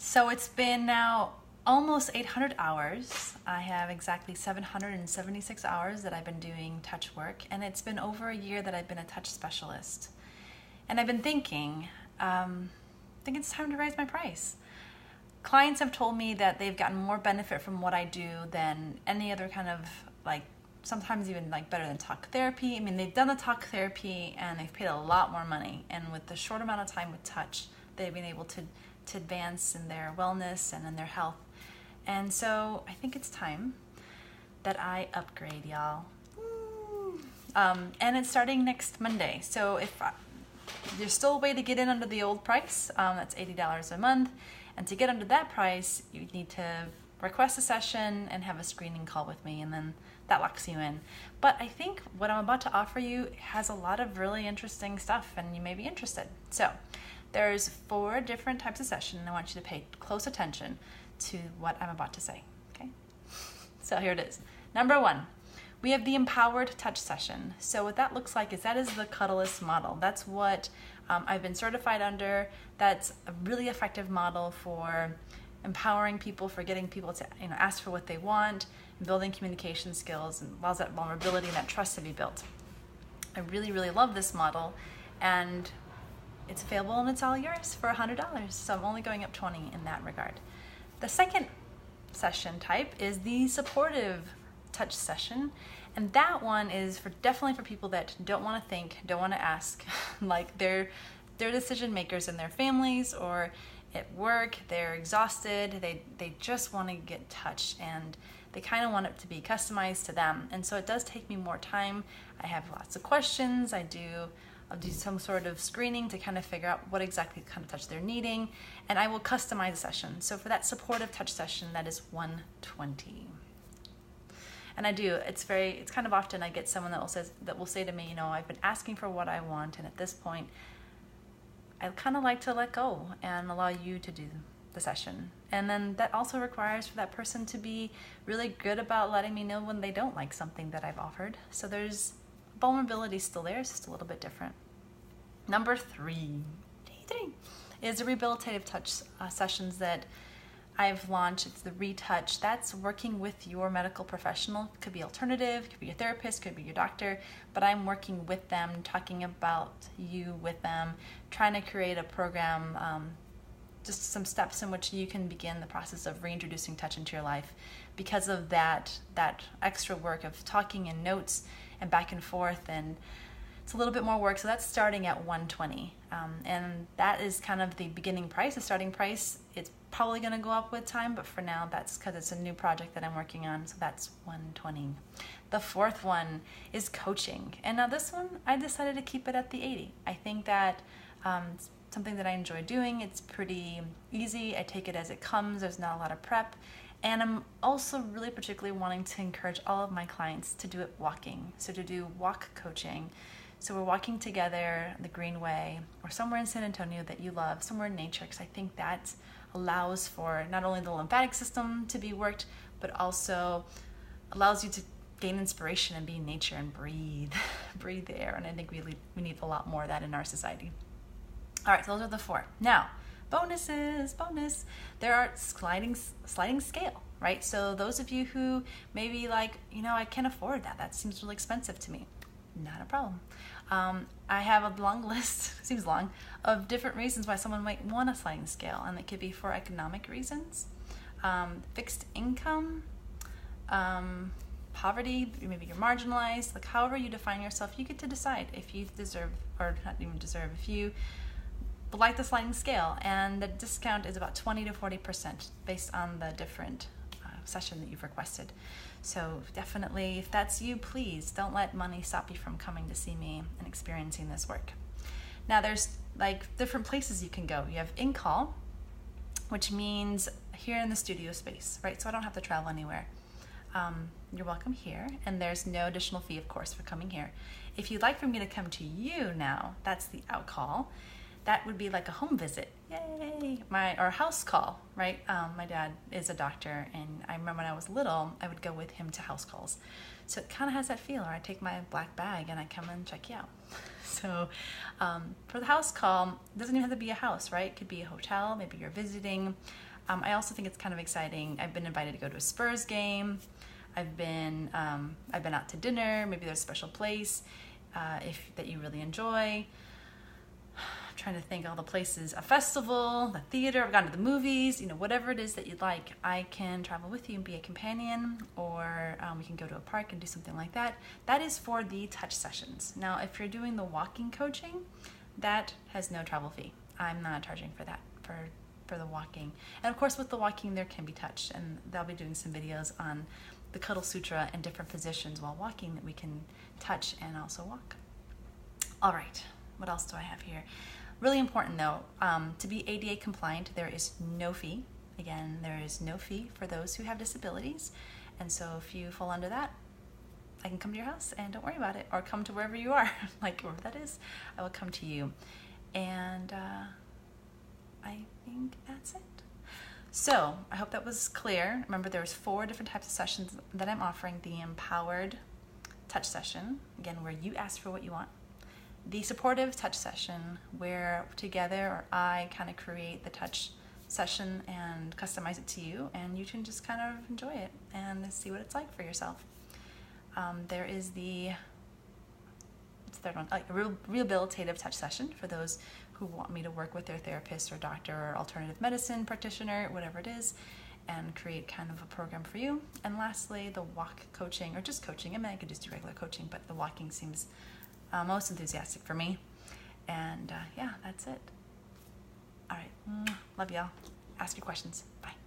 So it's been now almost 800 hours. I have exactly 776 hours that I've been doing touch work, and it's been over a year that I've been a touch specialist. And I've been thinking, I think it's time to raise my price. Clients have told me that they've gotten more benefit from what I do than any other kind of sometimes even better than talk therapy. I mean, they've done the talk therapy and they've paid a lot more money. And with the short amount of time with touch, they've been able to advance in their wellness and in their health. And so I think it's time that I upgrade, y'all. And it's starting next Monday. So if there's still a way to get in under the old price, that's $80 a month. And to get under that price, you need to request a session and have a screening call with me, and then that locks you in. But I think what I'm about to offer you has a lot of really interesting stuff, and you may be interested. So there's 4 different types of session, and I want you to pay close attention to what I'm about to say, okay? So here it is. Number 1, we have the Empowered Touch Session. So what that looks like is that is the Cuddlist model. That's what I've been certified under. That's a really effective model for empowering people, for getting people to ask for what they want, and building communication skills, and allows that vulnerability and that trust to be built. I really, really love this model, and it's available and it's all yours for $100. So I'm only going up 20 in that regard. The second session type is the Supportive Touch Session, and that one is definitely for people that don't want to think, don't want to ask, like they're decision makers in their families or at work, they're exhausted, they just want to get touched, and they kind of want it to be customized to them. And so it does take me more time. I have lots of questions. I'll do some sort of screening to kind of figure out what exactly kind of touch they're needing, and I will customize a session. So for that Supportive Touch Session, that is $120. And I do, it's kind of often I get someone that will say to me, I've been asking for what I want, and at this point, I kind of like to let go and allow you to do the session. And then that also requires for that person to be really good about letting me know when they don't like something that I've offered. So there's vulnerability still there, it's just a little bit different. Number 3 is the Rehabilitative Touch Sessions that I've launched. It's the Retouch. That's working with your medical professional. It could be alternative, it could be your therapist, could be your doctor, but I'm working with them, talking about you with them, trying to create a program, just some steps in which you can begin the process of reintroducing touch into your life because of that extra work of talking and notes and back and forth, and it's a little bit more work. So that's starting at $120, and that is kind of the beginning price, the starting price. It's probably going to go up with time, but for now, that's because it's a new project that I'm working on, so that's $120. The 4th one is coaching, and now this one, I decided to keep it at the $80. I think that it's something that I enjoy doing. It's pretty easy. I take it as it comes. There's not a lot of prep, and I'm also really particularly wanting to encourage all of my clients to do it walking, so to do walk coaching. So we're walking together the Greenway or somewhere in San Antonio that you love, somewhere in nature, because I think that allows for not only the lymphatic system to be worked, but also allows you to gain inspiration and be in nature and breathe the air. And I think we need a lot more of that in our society. All right, so those are the 4. Now, bonus. There are sliding scale, right? So those of you who maybe I can't afford that. That seems really expensive to me. Not a problem. I have a long list, seems long, of different reasons why someone might want a sliding scale, and it could be for economic reasons, fixed income, poverty, maybe you're marginalized, however you define yourself, you get to decide if you deserve, or not even deserve, if you like the sliding scale, and the discount is about 20 to 40% based on the different session that you've requested. So definitely, if that's you, please don't let money stop you from coming to see me and experiencing this work. Now there's different places you can go. You have in-call, which means here in the studio space, right? So I don't have to travel anywhere. You're welcome here, and there's no additional fee, of course, for coming here. If you'd like for me to come to you now, that's the out-call. That would be like a home visit. Yay! Our house call, right? My dad is a doctor, and I remember when I was little, I would go with him to house calls. So it kind of has that feel, where I take my black bag and I come and check you out. So for the house call, it doesn't even have to be a house, right? It could be a hotel, maybe you're visiting. I also think it's kind of exciting. I've been invited to go to a Spurs game. I've been out to dinner. Maybe there's a special place that you really enjoy. I'm trying to think all the places, a festival, the theater, I've gone to the movies, whatever it is that you'd like, I can travel with you and be a companion, or we can go to a park and do something like that. That is for the touch sessions. Now, if you're doing the walking coaching, that has no travel fee. I'm not charging for that, for the walking. And of course, with the walking, there can be touch, and they'll be doing some videos on the Cuddle Sutra and different positions while walking that we can touch and also walk. All right. What else do I have here? Really important though, to be ADA compliant, there is no fee. Again, there is no fee for those who have disabilities. And so if you fall under that, I can come to your house and don't worry about it, or come to wherever you are, like wherever that is, I will come to you. And I think that's it. So I hope that was clear. Remember, there's 4 different types of sessions that I'm offering. The empowered touch session, again, where you ask for what you want. The supportive touch session, where together, or I kind of create the touch session and customize it to you, and you can just kind of enjoy it and see what it's like for yourself. There is the third one, like a rehabilitative touch session for those who want me to work with their therapist or doctor or alternative medicine practitioner, whatever it is, and create kind of a program for you. And lastly, the walk coaching, or just coaching. I mean, I could just do regular coaching, but the walking seems most enthusiastic for me. And yeah, that's it. All right. Love y'all. Ask your questions. Bye.